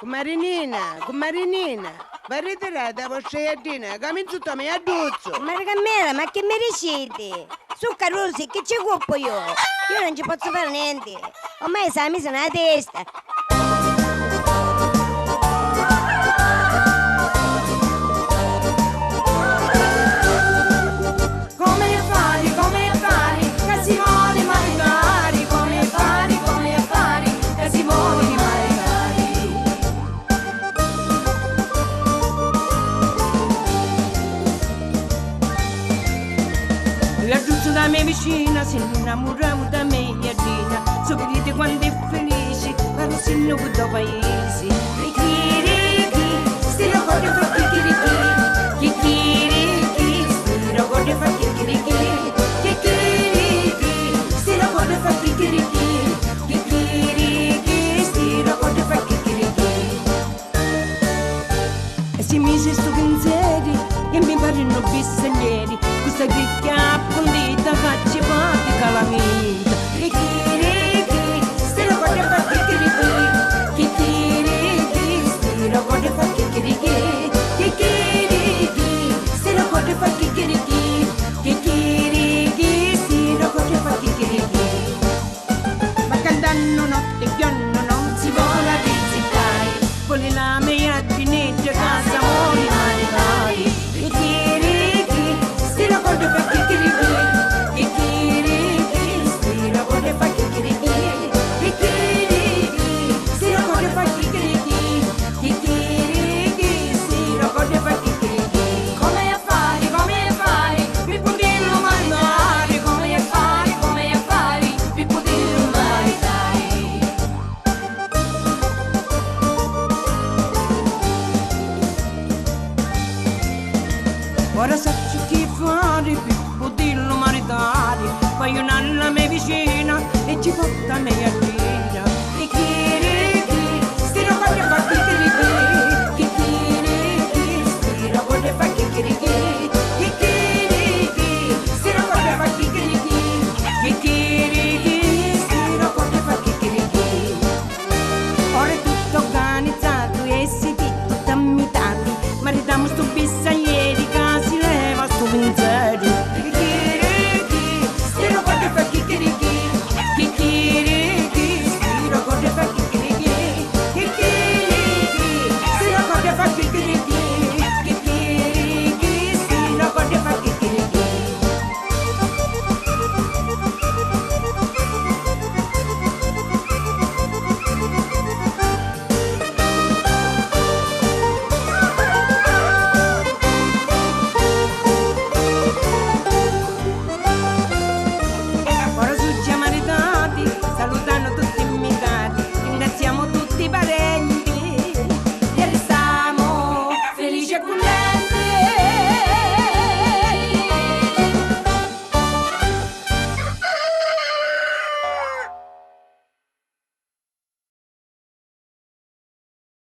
Marinina, va ritirata vostra iadina, che mi zutta mi adduzzo. Ma Carmela, ma che mi riuscite? Su Carusi, che ci occupo io? Io non ci posso fare niente. Ormai sa mi sono la testa. Come fare, che si vuole maritare, come fare, che si vuole maritare. Raggiunto da me vicina, si innamoravo da me, iadina. Sapete quando è felice, parlo sinno da paesi. Ricchi, sti raccordi fa chicchirichi, sti raccordi fa chicchirichi, sti raccordi fa chicchirichi, sti raccordi fa chicchirichi. E si mise sto pensieri, e mi parano bizzarrieri, questa chicca condita faccia parte calamita. Ricchi, sti raccordi fa chicchirichi, sti raccordi fa chicchirichi, sti raccordi fa chicchirichi, sti raccordi fa chicchirichi. Ma cantando notte e giorno non si vuole rizzicare, vuole la mia dinetta casa vuole maritare. Ricchi, sti raccordi fa chicchirichi, sti raccordi fa chicchirichi, sti raccordi fa chicchirichi, sti raccordi fa chicchirichi. Come fare, per poterlo maritare, come fare, per poterlo maritare. Ora saccio che fare per poterlo maritare, poi un'anima me vicina e ci porta me a dire.